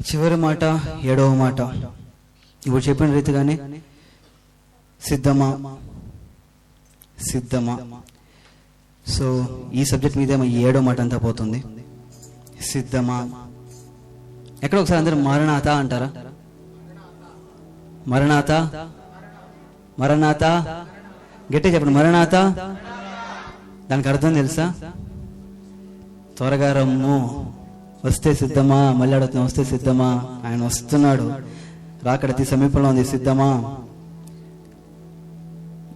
చివరి మాట, 7వ మాట. ఇప్పుడు చెప్పిన రీతిగానే సిద్ధమా సిద్ధమా. సో ఈ సబ్జెక్ట్ మీద ఈ 7వ మాట అంతా పోతుంది. సిద్ధమా. ఎక్కడ ఒకసారి అందరూ మరణాత అంటారా? మరణాత మరణాత గట్టిగా చెప్పండి. మరణాత దానికి అర్థం తెలుసా? త్వరగా రమ్ము, వస్తే సిద్ధమా. మళ్ళీ అడుగుతున్నా, వస్తే సిద్ధమా? ఆయన వస్తున్నాడు, రాకడ అతి సమీపంలో ఉంది, సిద్ధమా.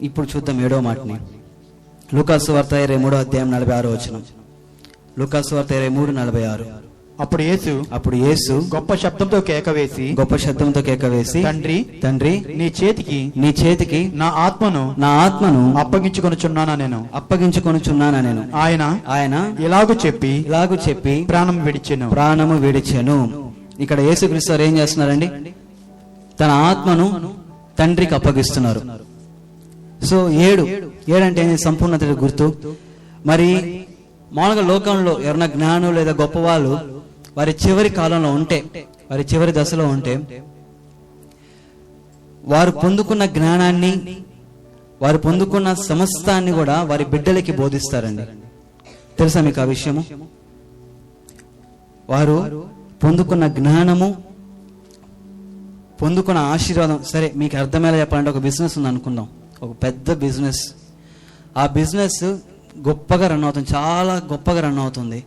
ఇప్పుడు చూద్దాం 7వ మాటని. లూకాసు వార్త 23వ అధ్యాయం 46వ వచనం. లూకాసు వార్త 23:46. అప్పుడు యేసు గొప్ప శబ్దంతో కేకవేసి తండ్రి తండ్రి నీ చేతికి నా ఆత్మను అప్పగించుకొనుచున్నానా నేను. ఆయన ఇలాగు చెప్పి ప్రాణము విడిచెను. ఇక్కడ యేసుక్రీస్తు వారు ఏం చేస్తున్నారండి? తన ఆత్మను తండ్రికి అప్పగిస్తున్నారు. సో 7 అంటే సంపూర్ణత గుర్తు. మరి మామూలుగా లోకంలో ఎవరైనా జ్ఞానం లేదా గొప్ప వాళ్ళు వారి చివరి కాలంలో ఉంటే, వారి చివరి దశలో ఉంటే, వారు పొందుకున్న జ్ఞానాన్ని, వారు పొందుకున్న సమస్తాన్ని కూడా వారి బిడ్డలకి బోధిస్తారండి. తెలుసా మీకు ఆ విషయము? వారు పొందుకున్న జ్ఞానము, పొందుకున్న ఆశీర్వాదం. సరే, మీకు అర్థమయ్యేలా చెప్పాలంటే ఒక బిజినెస్ ఉంది అనుకుందాం, ఒక పెద్ద బిజినెస్. ఆ బిజినెస్ గొప్పగా రన్ అవుతుంది, చాలా గొప్పగా రన్ అవుతుంది.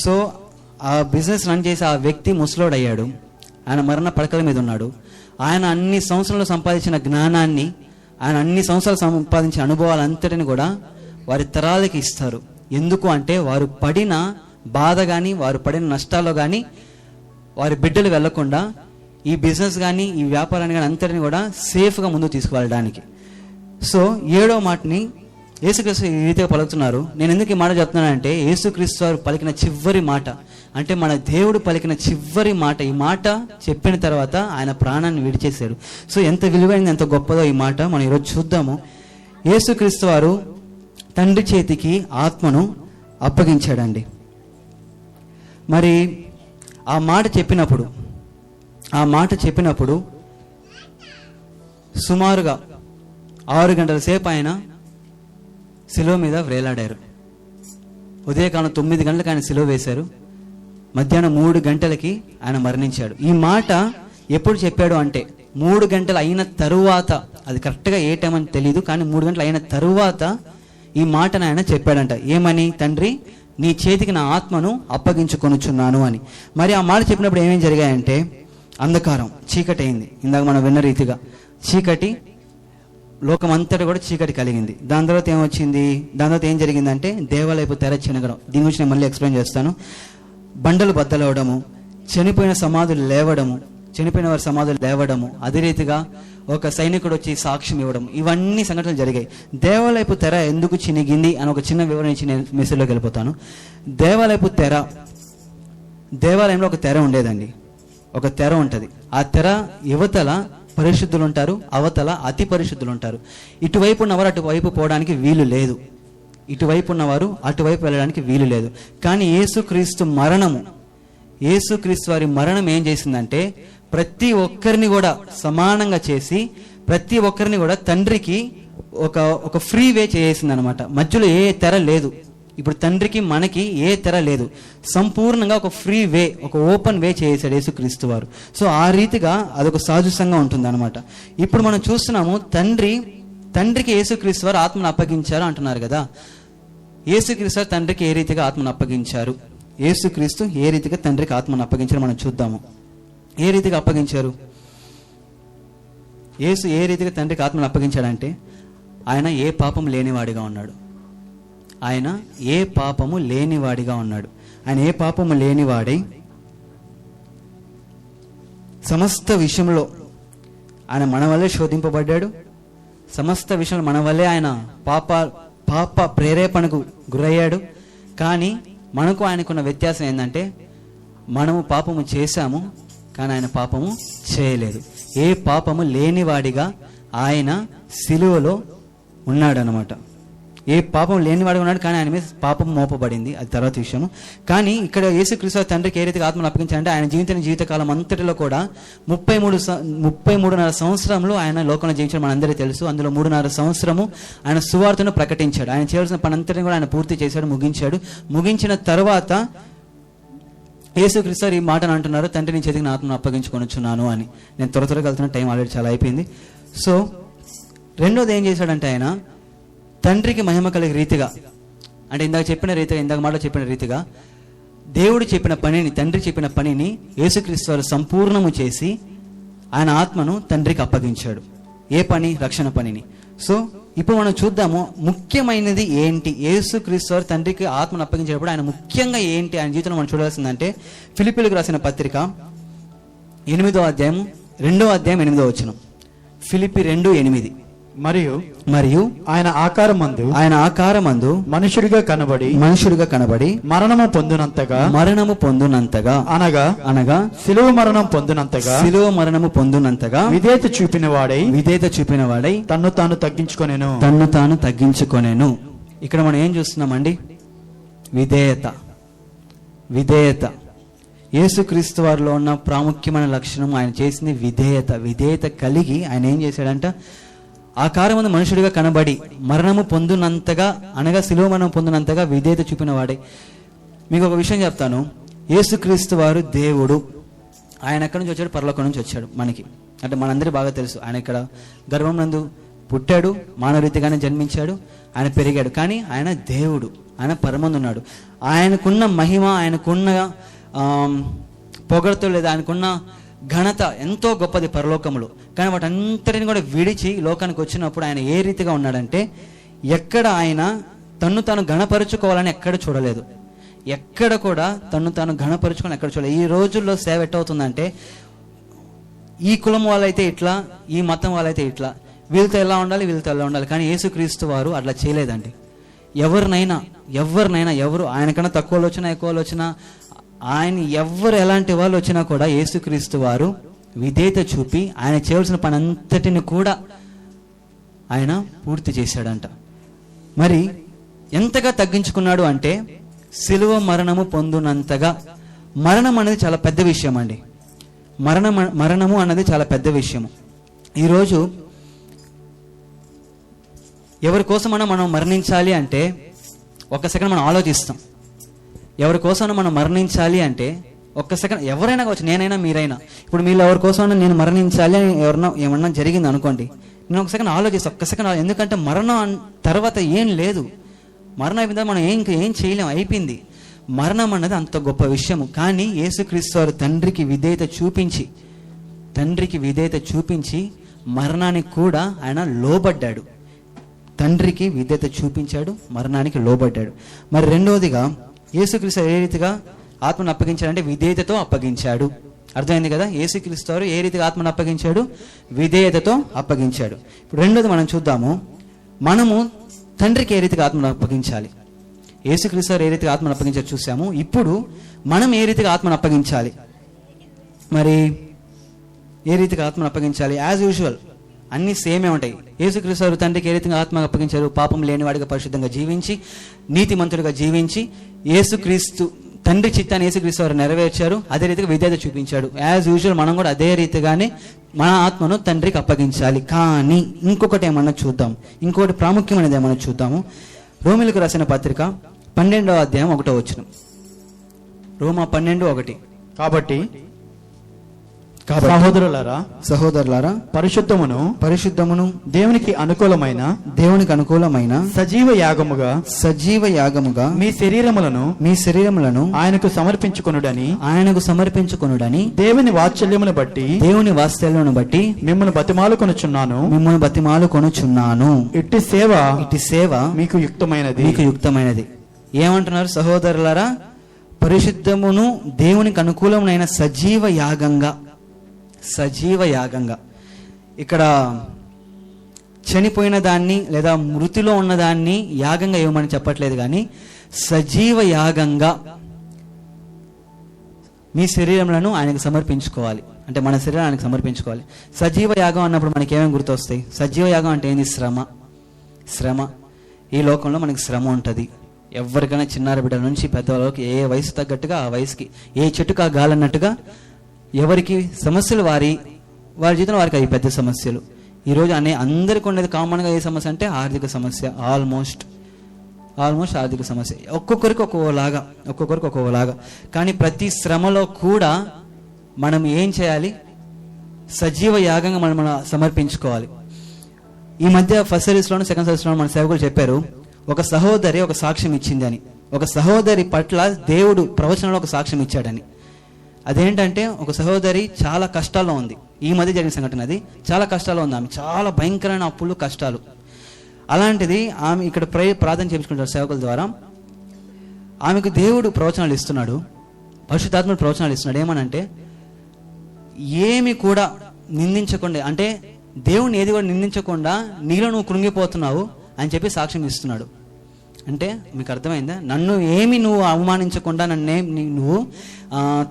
సో ఆ బిజినెస్ రన్ చేసి ఆ వ్యక్తి ముసలోడు అయ్యాడు, ఆయన మరణ పడకల మీద ఉన్నాడు. ఆయన అన్ని సంవత్సరాలు సంపాదించిన జ్ఞానాన్ని, ఆయన అన్ని సంవత్సరాలు సంపాదించిన అనుభవాలంతటిని కూడా వారి తరాలకి ఇస్తారు. ఎందుకు అంటే వారు పడిన బాధ కానీ, వారు పడిన నష్టాల్లో కానీ వారి బిడ్డలు వెళ్లకుండా ఈ బిజినెస్ కానీ, ఈ వ్యాపారాన్ని కానీ అంతటిని కూడా సేఫ్గా ముందుకు తీసుకువెళ్ళడానికి. సో 7వ మాటని యేసుక్రీస్తు ఈ రీతిగా పలుకుతున్నారు. నేను ఎందుకు ఈ మాట చెప్తున్నానంటే, యేసుక్రీస్తు వారు పలికిన చివరి మాట, అంటే మన దేవుడు పలికిన చివరి మాట. ఈ మాట చెప్పిన తర్వాత ఆయన ప్రాణాన్ని విడిచేశాడు. సో ఎంత విలువైనది, ఎంత గొప్పదో ఈ మాట మనం ఈరోజు చూద్దాము. యేసుక్రీస్తు వారు తండ్రి చేతికి ఆత్మను అప్పగించాడండి. మరి ఆ మాట చెప్పినప్పుడు సుమారుగా 6 గంటల సేపు ఆయన శిలువ మీద వేలాడారు. ఉదయకాలం 9 గంటలకు ఆయన శిలువ వేశారు. మధ్యాహ్నం 3 గంటలకి ఆయన మరణించాడు. ఈ మాట ఎప్పుడు చెప్పాడు అంటే 3 గంటలు అయిన తరువాత, అది కరెక్ట్గా ఏ టైం అని తెలియదు, కానీ 3 గంటలు అయిన తరువాత ఈ మాటను ఆయన చెప్పాడంట. ఏమని? తండ్రి నీ చేతికి నా ఆత్మను అప్పగించుకొనుచున్నాను అని. మరి ఆ మాట చెప్పినప్పుడు ఏమేమి జరిగాయంటే, అంధకారం, చీకటి అయింది. ఇందాక మనం విన్న రీతిగా చీకటి, లోకం అంతటా కూడా చీకటి కలిగింది. దాని తర్వాత ఏమొచ్చింది? దాని తర్వాత ఏం జరిగిందంటే దేవాలయపు తెర చినగడం. దీని గురించి నేను మళ్ళీ ఎక్స్ప్లెయిన్ చేస్తాను. బండలు బద్దలవడము, చనిపోయిన సమాధులు లేవడము, చనిపోయిన వారి సమాధులు లేవడము, అదే రీతిగా ఒక సైనికుడు వచ్చి సాక్ష్యం ఇవ్వడం, ఇవన్నీ సంఘటనలు జరిగాయి. దేవాలయపు తెర ఎందుకు చినిగింది అని ఒక చిన్న వివరణ ఇచ్చి నేను మెసేజ్లోకి వెళ్ళిపోతాను. దేవాలయపు తెర, దేవాలయంలో ఒక తెర ఉండేదండి. ఒక తెర ఉంటుంది. ఆ తెర యువతల పరిశుద్ధులు ఉంటారు, అవతల అతి పరిశుద్ధులు ఉంటారు. ఇటువైపు ఉన్నవారు అటువైపు పోవడానికి వీలు లేదు, ఇటువైపు ఉన్నవారు అటువైపు వెళ్ళడానికి వీలు లేదు. కానీ యేసుక్రీస్తు మరణము, యేసుక్రీస్తు వారి మరణం ఏం చేసిందంటే ప్రతి ఒక్కరిని కూడా సమానంగా చేసి ప్రతి ఒక్కరిని కూడా తండ్రికి ఒక ఫ్రీ వే చేసింది అనమాట. మధ్యలో ఏ తెర లేదు. ఇప్పుడు తండ్రికి మనకి ఏ తెర లేదు, సంపూర్ణంగా ఒక ఫ్రీ వే, ఒక ఓపెన్ వే చేసాడు యేసుక్రీస్తు వారు. సో ఆ రీతిగా అదొక సాజుసంగా ఉంటుంది అనమాట. ఇప్పుడు మనం చూస్తున్నాము తండ్రికి యేసుక్రీస్తు వారు ఆత్మను అప్పగించారు అంటున్నారు కదా. యేసుక్రీస్తు వారు తండ్రికి ఏ రీతిగా ఆత్మను అప్పగించారు, యేసుక్రీస్తు ఏ రీతిగా తండ్రికి ఆత్మను అప్పగించారు మనం చూద్దాము. ఏ రీతిగా అప్పగించారు? యేసు ఏ రీతిగా తండ్రికి ఆత్మను అప్పగించాడంటే ఆయన ఏ పాపం లేనివాడిగా ఉన్నాడు. ఆయన ఏ పాపము లేనివాడిగా ఉన్నాడు. ఆయన ఏ పాపము లేనివాడై సమస్త విషయంలో ఆయన మన వల్లే శోధింపబడ్డాడు. సమస్త విషయంలో మన వల్లే ఆయన పాప ప్రేరేపణకు గురయ్యాడు. కానీ మనకు ఆయనకున్న వ్యత్యాసం ఏంటంటే మనము పాపము చేశాము, కానీ ఆయన పాపము చేయలేదు. ఏ పాపము లేనివాడిగా ఆయన సిలువలో ఉన్నాడు అనమాట. ఏ పాపం లేనివాడిగా ఉన్నాడు, కానీ ఆయన మీద పాపం మోపబడింది, అది తర్వాత విషయము. కానీ ఇక్కడ యేసుక్రీస్తు తండ్రికి ఏ రీతిగా ఆత్మను అప్పగించాలంటే ఆయన జీవితకాలం అంతటిలో కూడా 33.5 సంవత్సరంలో ఆయన లోకంలో జీవించడం మనందరికీ తెలుసు. అందులో 3.5 సంవత్సరము ఆయన సువార్తను ప్రకటించాడు. ఆయన చేయాల్సిన పని అంతటిని కూడా ఆయన పూర్తి చేశాడు, ముగించాడు. ముగించిన తర్వాత యేసుక్రీస్తు ఈ మాటను అంటున్నారు, తండ్రి నీ చేతికి నా ఆత్మను అప్పగించుకొనుచున్నాను అని. నేను త్వరగా వెళ్తున్న, టైం ఆల్రెడీ చాలా అయిపోయింది. సో రెండోది ఏం చేశాడంటే ఆయన తండ్రికి మహిమ కలిగే రీతిగా, అంటే ఇందాక మాటలో చెప్పిన రీతిగా దేవుడు చెప్పిన పనిని, తండ్రి చెప్పిన పనిని యేసుక్రీస్తు వారు సంపూర్ణము చేసి ఆయన ఆత్మను తండ్రికి అప్పగించాడు. ఏ పని? రక్షణ పనిని. సో ఇప్పుడు మనం చూద్దాము ముఖ్యమైనది ఏంటి. యేసుక్రీస్తు వారు తండ్రికి ఆత్మను అప్పగించేటప్పుడు ఆయన ముఖ్యంగా ఏంటి ఆయన జీవితంలో మనం చూడాల్సిందంటే ఫిలిప్పీలకు రాసిన పత్రిక 8వ అధ్యాయం 2వ అధ్యాయం 8వ వచనం. ఫిలిప్పి 2:8. మరియు ఆయన ఆకారమందు మనుషుడిగా కనబడి మరణము పొందునంతగా అనగా సిలువ మరణము పొందునంతగా విధేయత చూపిన వాడై తన్ను తాను తగ్గించుకొనెను. ఇక్కడ మనం ఏం చూస్తున్నామండి? విధేయత. యేసుక్రీస్తు వారిలో ఉన్న ప్రాముఖ్యమైన లక్షణం, ఆయన చేసింది విధేయత కలిగి ఆయన ఏం చేశాడంట? ఆకారమందు మనుషుడిగా కనబడి మరణము పొందునంతగా అనగా శిలువ మరణం పొందునంతగా విధేయత చూపిన వాడే. మీకు ఒక విషయం చెప్తాను. యేసుక్రీస్తు వారు దేవుడు. ఆయన ఎక్కడి నుంచి వచ్చాడు? పరలోకం నుంచి వచ్చాడు. మనకి అంటే మనందరికీ బాగా తెలుసు. ఆయన ఇక్కడ గర్భం నందు పుట్టాడు, మానవ రీతిగానే జన్మించాడు, ఆయన పెరిగాడు. కానీ ఆయన దేవుడు, ఆయన పరమందు ఉన్నాడు. ఆయనకున్న మహిమ, ఆయనకున్న పొగడతో లేదా ఆయనకున్న ఘనత ఎంతో గొప్పది పరలోకములో. కానీ వాటంతటిని కూడా విడిచి లోకానికి వచ్చినప్పుడు ఆయన ఏ రీతిగా ఉన్నాడంటే ఎక్కడ ఆయన తన్ను తాను ఘనపరుచుకోవాలని ఎక్కడ చూడలేదు. ఎక్కడ కూడా తన్ను తాను ఘనపరుచుకొని ఎక్కడ చూడలేదు. ఈ రోజుల్లో సేవ ఎట్టవుతుందంటే ఈ కులం వాళ్ళైతే ఇట్లా, ఈ మతం వాళ్ళైతే ఇట్లా, వీళ్ళతో ఎలా ఉండాలి, వీళ్ళతో ఎలా ఉండాలి. కానీ యేసుక్రీస్తు వారు అట్లా చేయలేదండి. ఎవరినైనా ఎవరు ఆయనకన్నా తక్కువలో వచ్చినా ఎక్కువలో వచ్చినా ఆయన ఎవరు ఎలాంటి వాళ్ళు వచ్చినా కూడా యేసుక్రీస్తు వారు విధేయత చూపి ఆయన చేయవలసిన పని అంతటిని కూడా ఆయన పూర్తి చేశాడంట. మరి ఎంతగా తగ్గించుకున్నాడు అంటే సిలువ మరణము పొందునంతగా. మరణం అనేది చాలా పెద్ద విషయం అండి. మరణము అన్నది చాలా పెద్ద విషయము. ఈరోజు ఎవరి కోసమైనా మనం మరణించాలి అంటే ఒక్క సెకండ్ మనం ఆలోచిస్తాం. ఎవరి కోసం మనం మరణించాలి అంటే ఒక్క సెకండ్, ఎవరైనా కావచ్చు, నేనైనా మీరైనా. ఇప్పుడు మీరు ఎవరి కోసమైనా నేను మరణించాలి అని ఏమన్నా జరిగింది అనుకోండి, నేను ఒక సెకండ్ ఆలోచిస్తాను. ఒక్క సెకండ్. ఎందుకంటే మరణం తర్వాత ఏం లేదు. మరణం అయిపోయిందా మనం ఏం చేయలేం, అయిపోయింది. మరణం అన్నది అంత గొప్ప విషయము. కానీ యేసుక్రీస్తు వారు తండ్రికి విధేయత చూపించి మరణానికి కూడా ఆయన లోబడ్డాడు. తండ్రికి విధేయత చూపించాడు, మరణానికి లోబడ్డాడు. మరి రెండవదిగా యేసుక్రీస్తు ఏ రీతిగా ఆత్మను అప్పగించాడంటే విధేయతతో అప్పగించాడు. అర్థమైంది కదా? యేసుక్రీస్తు వారు ఏ రీతిగా ఆత్మను అప్పగించాడు? విధేయతతో అప్పగించాడు. ఇప్పుడు రెండోది మనం చూద్దాము, మనము తండ్రికి ఏ రీతిగా ఆత్మను అప్పగించాలి. యేసుక్రీస్తు వారు ఏ రీతిగా ఆత్మను అప్పగించారు చూసాము. ఇప్పుడు మనం ఏ రీతిగా ఆత్మను అప్పగించాలి? మరి ఏ రీతిగా ఆత్మను అప్పగించాలి? యాజ్ యూజువల్ అన్ని సేమే ఉంటాయి. యేసుక్రీస్తు వారు తండ్రికి ఏ రీతిగా ఆత్మ అప్పగించారు? పాపం లేనివాడిగా పరిశుద్ధంగా జీవించి, నీతిమంతుడిగా జీవించి, యేసుక్రీస్తు తండ్రి చిత్తాన్ని యేసుక్రీస్తు వారు నెరవేర్చారు. అదే రీతిగా విధేయత చూపించాడు. యాజ్ యూజువల్ మనం కూడా అదే రీతిగానే మన ఆత్మను తండ్రికి అప్పగించాలి. కానీ ఇంకొకటి ఏమన్నా చూద్దాం, ఇంకొకటి ప్రాముఖ్యమైనది ఏమన్నా చూద్దాము. రోమిలకు రాసిన పత్రిక 12వ అధ్యాయం 1వ వచనం. రోమా 12:1. కాబట్టి సహోదరులారా పరిశుద్ధమును దేవునికి అనుకూలమైన సజీవ యాగముగా మీ శరీరములను ఆయనకు సమర్పించుకొనుడని దేవుని వాత్సల్యమును బట్టి మిమ్మల్ని బతిమాలుకొనుచున్నాను. ఇట్టి సేవ మీకు యుక్తమైనది. ఏమంటున్నారు? సహోదరులారా, పరిశుద్ధమును దేవునికి అనుకూలమైన సజీవ యాగంగా. ఇక్కడ చనిపోయిన దాన్ని లేదా మృతిలో ఉన్నదాన్ని యాగంగా ఇవ్వమని చెప్పట్లేదు, కానీ సజీవ యాగంగా మీ శరీరములను ఆయనకు సమర్పించుకోవాలి. అంటే మన శరీరం ఆయనకు సమర్పించుకోవాలి. సజీవ యాగం అన్నప్పుడు మనకి ఏమేమి గుర్తొస్తాయి? సజీవ యాగం అంటే ఏంది? శ్రమ. ఈ లోకంలో మనకి శ్రమ ఉంటుంది. ఎవరికైనా చిన్నారి బిడ్డల నుంచి పెద్దవాళ్ళకి ఏ వయసు తగ్గట్టుగా ఆ వయసుకి, ఏ చెట్టుకు ఆ గాలన్నట్టుగా ఎవరికి సమస్యలు వారి జీవితంలో వారికి అవి పెద్ద సమస్యలు. ఈరోజు అందరికీ ఉండేది కామన్గా ఏ సమస్య అంటే ఆర్థిక సమస్య. ఆల్మోస్ట్ ఆర్థిక సమస్య. ఒక్కొక్కరికి ఒక్కొక్కలాగా. కానీ ప్రతి శ్రమలో కూడా మనం ఏం చేయాలి? సజీవ యాగంగా మనం సమర్పించుకోవాలి. ఈ మధ్య ఫస్ట్ సర్వీస్లోను సెకండ్ సర్వీస్లోను మన సేవకులు చెప్పారు, ఒక సహోదరి ఒక సాక్ష్యం ఇచ్చింది అని. ఒక సహోదరి పట్ల దేవుడు ప్రవచనంలో ఒక సాక్ష్యం ఇచ్చాడని. అదేంటంటే, ఒక సహోదరి చాలా కష్టాల్లో ఉంది. ఈ మధ్య జరిగిన సంఘటన అది. చాలా కష్టాల్లో ఉంది ఆమె, చాలా భయంకరమైన అప్పులు, కష్టాలు. అలాంటిది ఆమె ఇక్కడ ప్రార్థన చేయించుకుంటారు సేవకుల ద్వారా. ఆమెకు దేవుడు ప్రవచనాలు ఇస్తున్నాడు, పరిశుద్ధాత్మడు ప్రవచనాలు ఇస్తున్నాడు. ఏమనంటే, ఏమి కూడా నిందించకుండా, అంటే దేవుని ఏది కూడా నిందించకుండా నీలో నువ్వు కృంగిపోతున్నావు అని చెప్పి సాక్ష్యం ఇస్తున్నాడు. అంటే మీకు అర్థమైందా? నువ్వు అవమానించకుండా, నువ్వు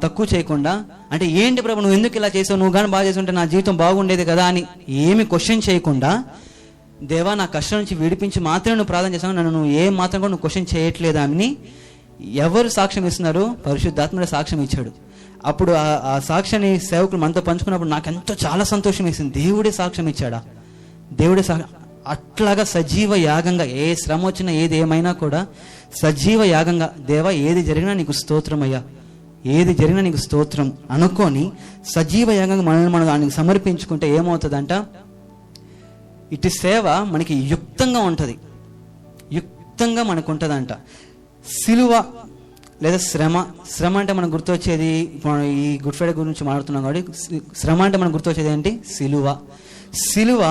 తక్కువ చేయకుండా, అంటే ఏంటి ప్రభు నువ్వు ఎందుకు ఇలా చేసావు, నువ్వు కానీ బాగా చేస్తుంటే నా జీవితం బాగుండేది కదా అని ఏమి క్వశ్చన్ చేయకుండా, దేవా నా కష్టం నుంచి విడిపించి మాత్రమే నువ్వు ప్రార్థన చేస్తావు, నువ్వు ఏం మాత్రం కూడా నువ్వు క్వశ్చన్ చేయట్లేదా అని ఎవరు సాక్ష్యం ఇస్తున్నారు? పరిశుద్ధాత్ముడే సాక్ష్యం ఇచ్చాడు. అప్పుడు ఆ సాక్ష్యాన్ని సేవకులు మనతో పంచుకున్నప్పుడు నాకు ఎంతో చాలా సంతోషం వేసింది. దేవుడే సాక్ష్యం ఇచ్చాడా? దేవుడే అట్లాగా సజీవ యాగంగా, ఏ శ్రమ వచ్చినా ఏది ఏమైనా కూడా సజీవ యాగంగా, దేవా ఏది జరిగినా నీకు స్తోత్రం అయ్యా, ఏది జరిగినా నీకు స్తోత్రం అనుకొని సజీవ యాగంగా మనల్ని మనం దానికి సమర్పించుకుంటే ఏమవుతుందంట? ఇటు సేవ మనకి యుక్తంగా ఉంటుంది, యుక్తంగా మనకు ఉంటుందంట. సిలువ లేదా శ్రమ అంటే మనకు గుర్తొచ్చేది, ఈ గుడ్ ఫ్రైడే గురించి మాట్లాడుతున్నాం కాబట్టి శ్రమ అంటే మనకు గుర్తొచ్చేది ఏంటి? సిలువ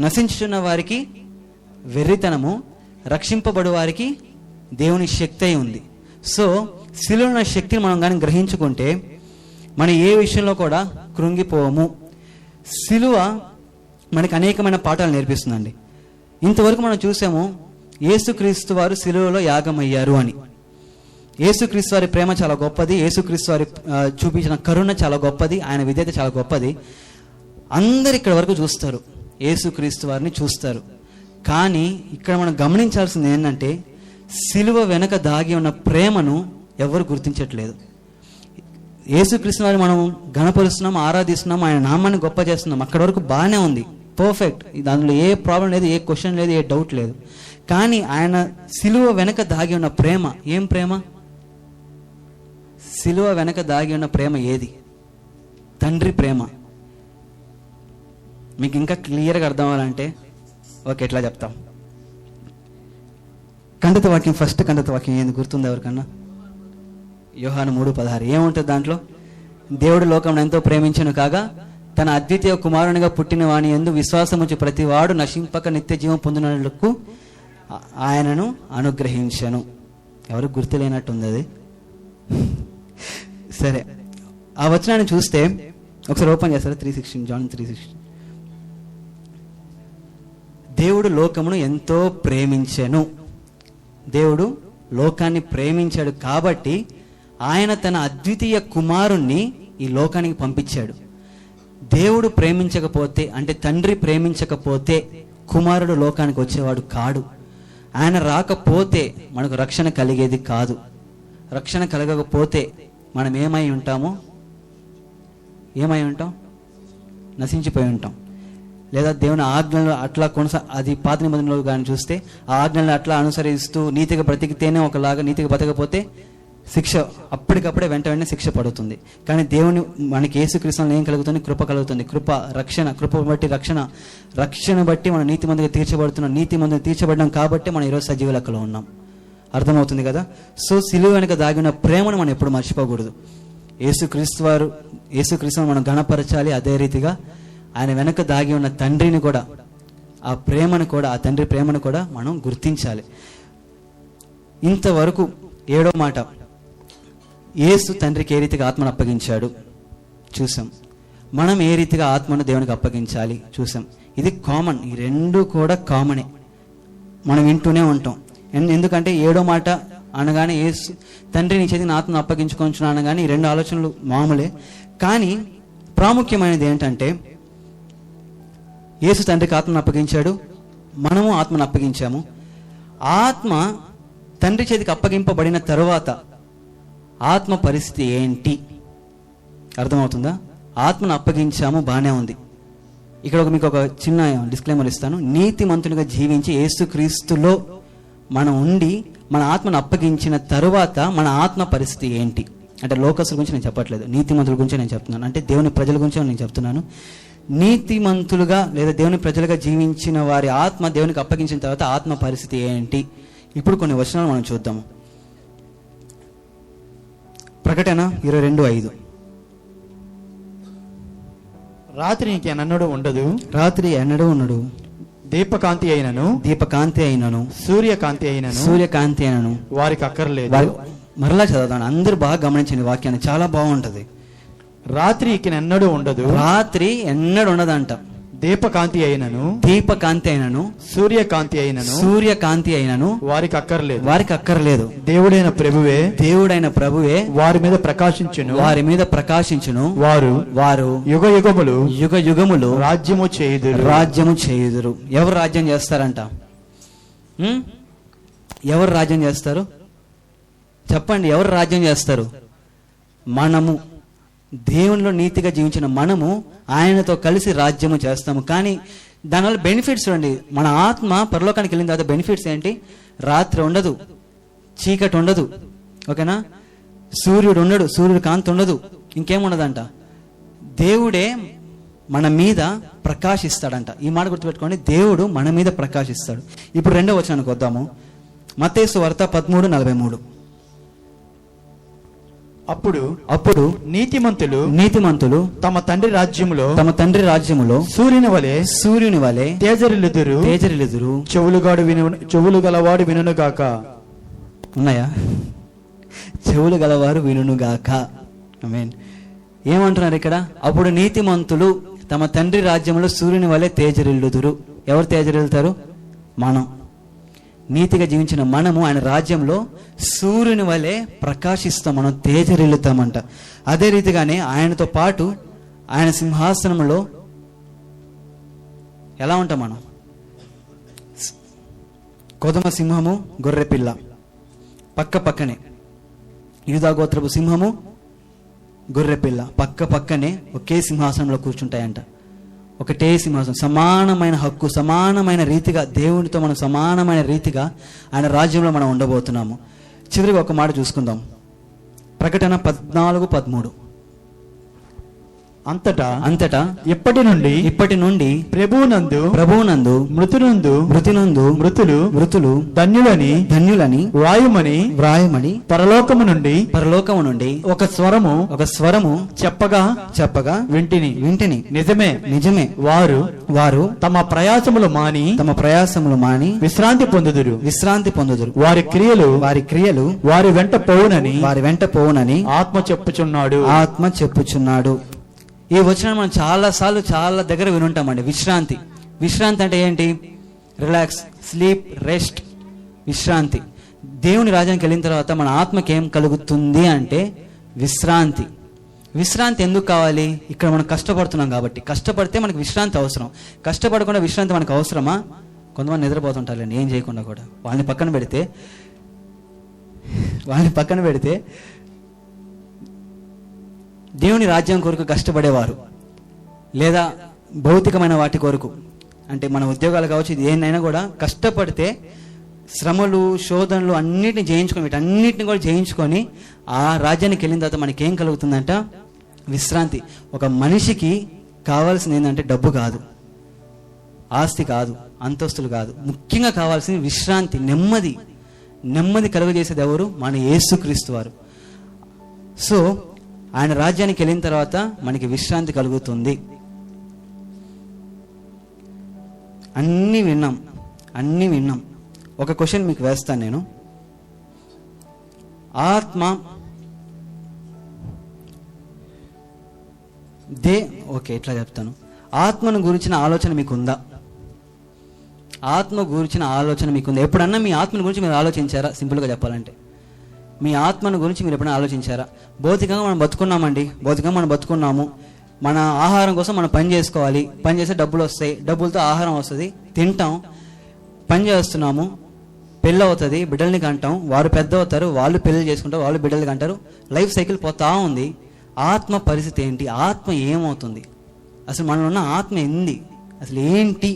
నశించుచున్న వారికి వెర్రితనము, రక్షింపబడు వారికి దేవుని శక్తి అయి ఉంది. సో సిలువ శక్తిని మనం కానీ గ్రహించుకుంటే మనం ఏ విషయంలో కూడా కృంగిపోము. సిలువ మనకి అనేకమైన పాఠాలు నేర్పిస్తుందండి. ఇంతవరకు మనం చూసాము యేసుక్రీస్తు వారు సిలువలో యాగమయ్యారు అని. యేసుక్రీస్తు వారి ప్రేమ చాలా గొప్పది, యేసుక్రీస్తు వారి చూపించిన కరుణ చాలా గొప్పది, ఆయన విధేయత చాలా గొప్పది. అందరు ఇక్కడ వరకు చూస్తారు, యేసుక్రీస్తు వారిని చూస్తారు. కానీ ఇక్కడ మనం గమనించాల్సింది ఏంటంటే, సిలువ వెనక దాగి ఉన్న ప్రేమను ఎవరు గుర్తించట్లేదు. యేసుక్రీస్తు వారిని మనం గణపరుస్తున్నాం, ఆరాధిస్తున్నాం, ఆయన నామాన్ని గొప్ప చేస్తున్నాం, అక్కడ వరకు బాగానే ఉంది, పర్ఫెక్ట్, దానిలో ఏ ప్రాబ్లం లేదు, ఏ క్వశ్చన్ లేదు, ఏ డౌట్ లేదు. కానీ ఆయన సిలువ వెనక దాగి ఉన్న ప్రేమ, ఏం ప్రేమ? సిలువ వెనక దాగి ఉన్న ప్రేమ ఏది? తండ్రి ప్రేమ. మీకు ఇంకా క్లియర్గా అర్థం అవ్వాలంటే ఓకే, ఎట్లా చెప్తాం? కండత వాక్యం, ఫస్ట్ కండత వాక్యం ఏంది గుర్తుంది ఎవరికన్నా? యోహాను 3:16. ఏముంటుంది దాంట్లో? దేవుడు లోకం ఎంతో ప్రేమించను కాగా తన అద్వితీయ కుమారునిగా పుట్టిన వాని యందు విశ్వాసముంచి ప్రతి వాడు నశింపక నిత్య జీవం పొందినకు ఆయనను అనుగ్రహించను. ఎవరు గుర్తులేనట్టుంది అది. సరే, ఆ వచనాన్ని చూస్తే ఒకసారి ఓపెన్ చేస్తారా? 3:16, జాన్ 3:16. దేవుడు లోకమును ఎంతో ప్రేమించెను. దేవుడు లోకాన్ని ప్రేమించాడు కాబట్టి ఆయన తన అద్వితీయ కుమారుణ్ణి ఈ లోకానికి పంపించాడు. దేవుడు ప్రేమించకపోతే, అంటే తండ్రి ప్రేమించకపోతే కుమారుడు లోకానికి వచ్చేవాడు కాడు. ఆయన రాకపోతే మనకు రక్షణ కలిగేది కాదు. రక్షణ కలగకపోతే మనం ఏమై ఉంటాం? నశించిపోయి ఉంటాం. లేదా దేవుని ఆజ్ఞలు అట్లా అది పాత నిబంధనలో కానీ చూస్తే ఆ ఆజ్ఞలను అట్లా అనుసరిస్తూ నీతిగా బ్రతికితేనే ఒకలాగా, నీతిగా బ్రతకపోతే శిక్ష అప్పటికప్పుడే వెంటనే శిక్ష పడుతుంది. కానీ దేవుని మనకి యేసుక్రీస్తులో ఏం కలుగుతుంది? కృప కలుగుతుంది. కృప బట్టి రక్షణ బట్టి మనం నీతిమంతుగా తీర్చబడుతున్నాం. నీతిమంతుగా తీర్చబడ్డాం కాబట్టి మనం ఈరోజు సజీవ లెక్కలో ఉన్నాం. అర్థమవుతుంది కదా? సో సిలువ వెనుక దాగిన ప్రేమను మనం ఎప్పుడు మర్చిపోకూడదు. యేసుక్రీస్తును మనం గణపరచాలి. అదే రీతిగా ఆయన వెనక దాగి ఉన్న తండ్రిని కూడా, ఆ తండ్రి ప్రేమను కూడా మనం గుర్తించాలి. ఇంతవరకు 7వ మాట, యేసు తండ్రికి ఏ రీతిగా ఆత్మను అప్పగించాడు చూసాం. మనం ఏ రీతిగా ఆత్మను దేవునికి అప్పగించాలి చూసాం. ఇది కామన్, ఈ రెండు కూడా కామనే, మనం వింటూనే ఉంటాం. ఎందుకంటే 7వ మాట అనగానే యేసు తండ్రి నీ చేతిని ఆత్మను అప్పగించుకొంచును అనగానే ఈ రెండు ఆలోచనలు మామూలే. కానీ ప్రాముఖ్యమైనది ఏంటంటే యేసు తండ్రికి ఆత్మను అప్పగించాడు, మనము ఆత్మను అప్పగించాము. ఆత్మ తండ్రి చేతికి అప్పగింపబడిన తరువాత ఆత్మ పరిస్థితి ఏంటి? అర్థమవుతుందా? ఆత్మను అప్పగించాము, బాగానే ఉంది. ఇక్కడ మీకు ఒక చిన్న డిస్క్లైమర్ ఇస్తాను. నీతిమంతునిగా జీవించి యేసుక్రీస్తులో మనం ఉండి మన ఆత్మను అప్పగించిన తరువాత మన ఆత్మ పరిస్థితి ఏంటి అంటే, లోకస్తుల గురించి నేను చెప్పట్లేదు, నీతిమంతుల గురించి నేను చెప్తున్నాను. అంటే దేవుని ప్రజల గురించి నేను చెప్తున్నాను. నీతిమంతులుగా లేదా దేవుని ప్రజలుగా జీవించిన వారి ఆత్మ దేవునికి అప్పగించిన తర్వాత ఆత్మ పరిస్థితి ఏంటి? ఇప్పుడు కొన్ని వచనాలు మనం చూద్దాము. ప్రకటన 22:5. రాత్రి నీకు ఎన్నడూ ఉండదు, రాత్రి ఎన్నడూ ఉండడు. దీపకాంతి అయినను సూర్యకాంతి అయినను వారికి అక్కర్లేదు. మరలా చదవదాను, అందరూ బాగా గమనించండి వాక్యాన్ని, చాలా బాగుంటది. రాత్రి ఎన్నడూ ఉండదు, రాత్రి ఎన్నడూ ఉండదంట. దీపకాంతి అయినను సూర్యకాంతి అయినను వారికి అక్కర్లేదు. దేవుడైన ప్రభువే వారి మీద ప్రకాశించును. వారు యుగ యుగములు రాజ్యము చేయుదురు. ఎవరు రాజ్యం చేస్తారంట? ఎవరు రాజ్యం చేస్తారు చెప్పండి? ఎవరు రాజ్యం చేస్తారు? మనము. దేవునిలో నీతిగా జీవించిన మనము ఆయనతో కలిసి రాజ్యము చేస్తాము. కానీ దానివల్ల బెనిఫిట్స్ చూడండి. మన ఆత్మ పరలోకానికి వెళ్ళిన తర్వాత బెనిఫిట్స్ ఏంటి? రాత్రి ఉండదు, చీకటి ఉండదు, ఓకేనా? సూర్యుడు ఉండడు, సూర్యుడు కాంతి ఉండదు, ఇంకేముండదంట. దేవుడే మన మీద ప్రకాశిస్తాడంట. ఈ మాట గుర్తుపెట్టుకోండి, దేవుడు మన మీద ప్రకాశిస్తాడు. ఇప్పుడు 2వ వచనానికి వద్దాము. మత్తయి సువార్త 13:43. అప్పుడు నీతిమంతులు తమ తండ్రి రాజ్యములో సూర్యుని వలె తేజరిల్లుదురు. చెవులు గలవాడు వినుగాక. ఉన్నాయా? చెవులు గలవారు వినుగాక. ఆమేన్. ఏమంటున్నారు ఇక్కడ? అప్పుడు నీతిమంతులు తమ తండ్రి రాజ్యములో సూర్యుని వలె తేజరిల్లుదురు. ఎవరు తేజరిల్లుతారు? మనం. నీతిగా జీవించిన మనము ఆయన రాజ్యంలో సూర్యుని వలె ప్రకాశిస్తాం, మనం తేజరిల్లుతామంట. అదే రీతిగానే ఆయనతో పాటు ఆయన సింహాసనంలో ఎలా ఉంటాం మనం? కొదమ సింహము, గొర్రెపిల్ల పక్కనే. యూదా గోత్రపు సింహము, గొర్రెపిల్ల పక్కనే ఒకే సింహాసనంలో కూర్చుంటాయంట. ఒకటే సింహాసనం, సమానమైన హక్కు, సమానమైన రీతిగా దేవునితో మనం సమానమైన రీతిగా ఆయన రాజ్యంలో మనం ఉండబోతున్నాము. చివరికి ఒక మాట చూసుకుందాం. ప్రకటన 14:13. అంతటా ఇప్పటి నుండి ప్రభువునందు మృతులు ధన్యులని వ్రాయమని పరలోకము నుండి ఒక స్వరము చెప్పగా వింటిని. నిజమే వారు తమ ప్రయాసములు మాని విశ్రాంతి పొందుదురు. వారి క్రియలు వారి వెంట పోవునని ఆత్మ చెప్పుచున్నాడు. ఈ వచనం మనం చాలా దగ్గర వినుంటామండి. విశ్రాంతి అంటే ఏంటి? రిలాక్స్, స్లీప్, రెస్ట్, విశ్రాంతి. దేవుని రాజ్యానికి వెళ్ళిన తర్వాత మన ఆత్మకి ఏం కలుగుతుంది అంటే విశ్రాంతి ఎందుకు కావాలి? ఇక్కడ మనం కష్టపడుతున్నాం కాబట్టి. కష్టపడితే మనకి విశ్రాంతి అవసరం. కష్టపడకుండా విశ్రాంతి మనకు అవసరమా? కొంతమంది నిద్రపోతుంటారండి ఏం చేయకుండా కూడా. వాళ్ళని పక్కన పెడితే దేవుని రాజ్యం కొరకు కష్టపడేవారు, లేదా భౌతికమైన వాటి కొరకు, అంటే మన ఉద్యోగాలు కావచ్చు, ఇది ఏదైనా కూడా కష్టపడితే శ్రమలు, శోధనలు వీటన్నిటిని కూడా జయించుకొని ఆ రాజ్యానికి వెళ్ళిన తర్వాత మనకేం కలుగుతుందంట? విశ్రాంతి. ఒక మనిషికి కావాల్సింది ఏంటంటే డబ్బు కాదు, ఆస్తి కాదు, అంతస్తులు కాదు. ముఖ్యంగా కావాల్సింది విశ్రాంతి, నెమ్మది కలుగజేసేది ఎవరు? మన యేసుక్రీస్తు వారు. సో ఆయన రాజ్యానికి వెళ్ళిన తర్వాత మనకి విశ్రాంతి కలుగుతుంది. అన్నీ విన్నాం. ఒక క్వశ్చన్ మీకు వేస్తాను నేను. ఇట్లా చెప్తాను. ఆత్మను గురించిన ఆలోచన మీకుందా? ఎప్పుడన్నా మీ ఆత్మను గురించి మీరు ఆలోచించారా? సింపుల్గా చెప్పాలంటే మీ ఆత్మను గురించి మీరు ఎప్పుడైనా ఆలోచించారా? భౌతికంగా మనం బతుకున్నాము. మన ఆహారం కోసం మనం పని చేసుకోవాలి. పని చేస్తే డబ్బులు వస్తాయి, డబ్బులతో ఆహారం వస్తుంది, తింటాం. పని చేస్తున్నాము, పెళ్ళి అవుతుంది, బిడ్డల్ని కంటాం, వారు పెద్ద అవుతారు, వాళ్ళు పెళ్ళి చేసుకుంటారు, వాళ్ళు బిడ్డలు కంటారు. లైఫ్ సైకిల్ పోతా ఉంది. ఆత్మ పరిస్థితి ఏంటి? ఆత్మ ఏమవుతుంది? అసలు మనలో ఉన్న ఆత్మ అసలు ఏంటి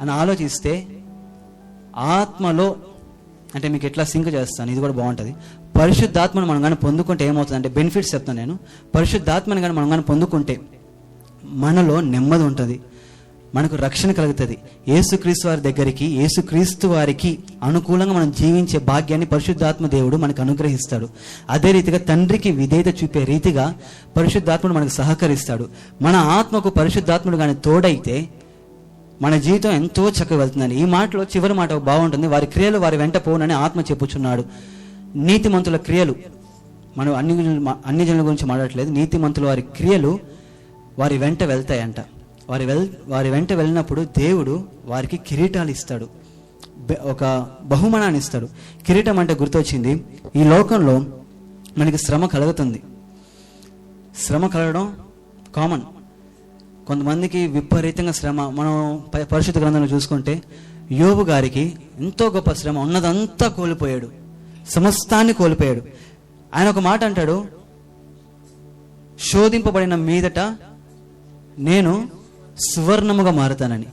అని ఆలోచిస్తే, ఆత్మలో అంటే మీకు ఎట్లా సింక్ చేస్తాను, ఇది కూడా బాగుంటుంది. పరిశుద్ధాత్మను మనం కానీ పొందుకుంటే ఏమవుతుంది అంటే, బెనిఫిట్స్ చెప్తాను నేను. పరిశుద్ధాత్మని కానీ మనం కానీ పొందుకుంటే మనలో నెమ్మది ఉంటుంది, మనకు రక్షణ కలుగుతుంది. యేసుక్రీస్తు వారి దగ్గరికి, యేసుక్రీస్తు వారికి అనుకూలంగా మనం జీవించే భాగ్యాన్ని పరిశుద్ధాత్మ దేవుడు మనకు అనుగ్రహిస్తాడు. అదే రీతిగా తండ్రికి విధేయత చూపే రీతిగా పరిశుద్ధాత్ముడు మనకు సహకరిస్తాడు. మన ఆత్మకు పరిశుద్ధాత్ముడు కానీ తోడైతే మన జీవితం ఎంతో చక్కగా వెళ్తుందని. ఈ మాటలో చివరి మాట బాగుంటుంది. వారి క్రియలు వారి వెంట పోనని ఆత్మ చెప్పుచున్నాడు. నీతిమంతుల క్రియలు, మనం అన్ని జనుల గురించి మాట్లాడట్లేదు. నీతిమంతుల వారి క్రియలు వారి వెంట వెళ్తాయంట. వారి వెంట వెళ్ళినప్పుడు దేవుడు వారికి కిరీటాలు ఇస్తాడు, ఒక బహుమానాన్ని ఇస్తాడు. కిరీటం అంటే గుర్తొచ్చింది, ఈ లోకంలో మనకి శ్రమ కలుగుతుంది. శ్రమ కలగడం కామన్. కొంతమందికి విపరీతంగా శ్రమ. మనం పరిశుద్ధ గ్రంథంలో చూసుకుంటే యోబు గారికి ఎంతో గొప్ప శ్రమ, ఉన్నదంతా కోల్పోయాడు, సమస్తాన్ని కోల్పోయాడు. ఆయన ఒక మాట అంటాడు, శోధింపబడిన మీదట నేను సువర్ణముగా మారుతానని.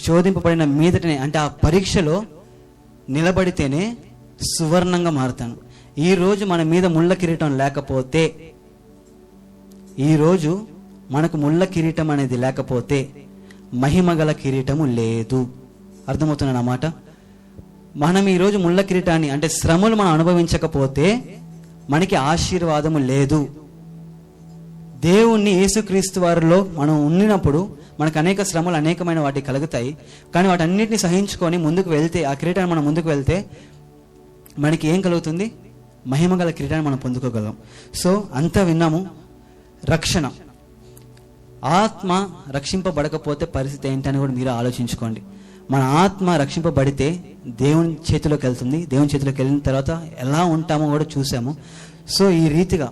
శోధింపబడిన మీదటనే అంటే ఆ పరీక్షలో నిలబడితేనే సువర్ణంగా మారుతాను. ఈరోజు మన మీద ముళ్ళ కిరీటం లేకపోతే, ఈరోజు మనకు ముళ్ళ కిరీటం అనేది లేకపోతే మహిమగల కిరీటము లేదు. అర్థమవుతున్నా నా మాట? మనం ఈరోజు ముళ్ళ కిరీటాన్ని అంటే శ్రమలు మనం అనుభవించకపోతే మనకి ఆశీర్వాదము లేదు. దేవుణ్ణి యేసుక్రీస్తు వారిలో మనం ఉండినప్పుడు మనకు అనేక శ్రమలు, అనేకమైన వాటికి కలుగుతాయి. కానీ వాటన్నిటిని సహించుకొని ముందుకు వెళ్తే, ఆ కిరీటాన్ని మనం ముందుకు వెళ్తే మనకి ఏం కలుగుతుంది? మహిమగల కిరీటాన్ని మనం పొందుకోగలం. సో అంతా విన్నాము. రక్షణ, ఆత్మ రక్షింపబడకపోతే పరిస్థితి ఏంటని కూడా మీరు ఆలోచించుకోండి. మన ఆత్మ రక్షింపబడితే దేవుని చేతిలోకి వెళ్తుంది. దేవుని చేతిలోకి వెళ్ళిన తర్వాత ఎలా ఉంటామో కూడా చూసాము. సో ఈ రీతిగా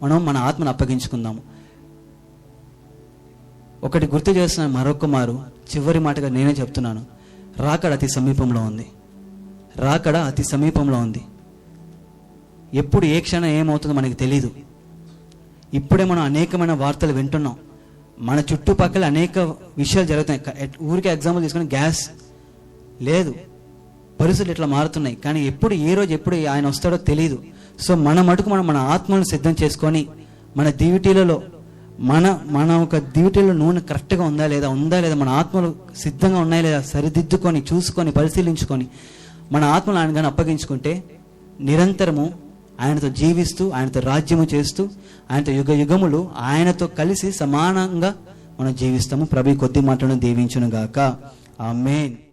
మనం మన ఆత్మను అప్పగించుకుందాము. ఒకటి గుర్తు చేస్తున్నాను మరొక మారు, చివరి మాటగా నేనే చెప్తున్నాను. రాకడ అతి సమీపంలో ఉంది. రాకడ అతి సమీపంలో ఉంది. ఎప్పుడు ఏ క్షణం ఏమవుతుందో మనకి తెలీదు. ఇప్పుడే మనం అనేకమైన వార్తలు వింటున్నాం. మన చుట్టుపక్కల అనేక విషయాలు జరుగుతున్నాయి. ఊరికే ఎగ్జాంపుల్ తీసుకొని గ్యాస్ లేదు, పరిస్థితులు ఇట్లా మారుతున్నాయి. కానీ ఎప్పుడు ఏ రోజు ఎప్పుడు ఆయన వస్తాడో తెలియదు. సో మన మటుకు మనం మన ఆత్మను సిద్ధం చేసుకొని మన డ్యూటీలలో మన ఒక డ్యూటీలో నూనె కరెక్ట్గా ఉందా లేదా మన ఆత్మలు సిద్ధంగా ఉన్నాయా లేదా సరిదిద్దుకొని చూసుకొని పరిశీలించుకొని మన ఆత్మలు ఆయన కానీ అప్పగించుకుంటే నిరంతరము ఆయనతో జీవిస్తూ ఆయనతో రాజ్యము చేస్తూ ఆయనతో యుగ యుగములు ఆయనతో కలిసి సమానంగా మనం జీవిస్తాము. ప్రభు కొద్ది మాటలను దీవించును గాక. ఆమేన్.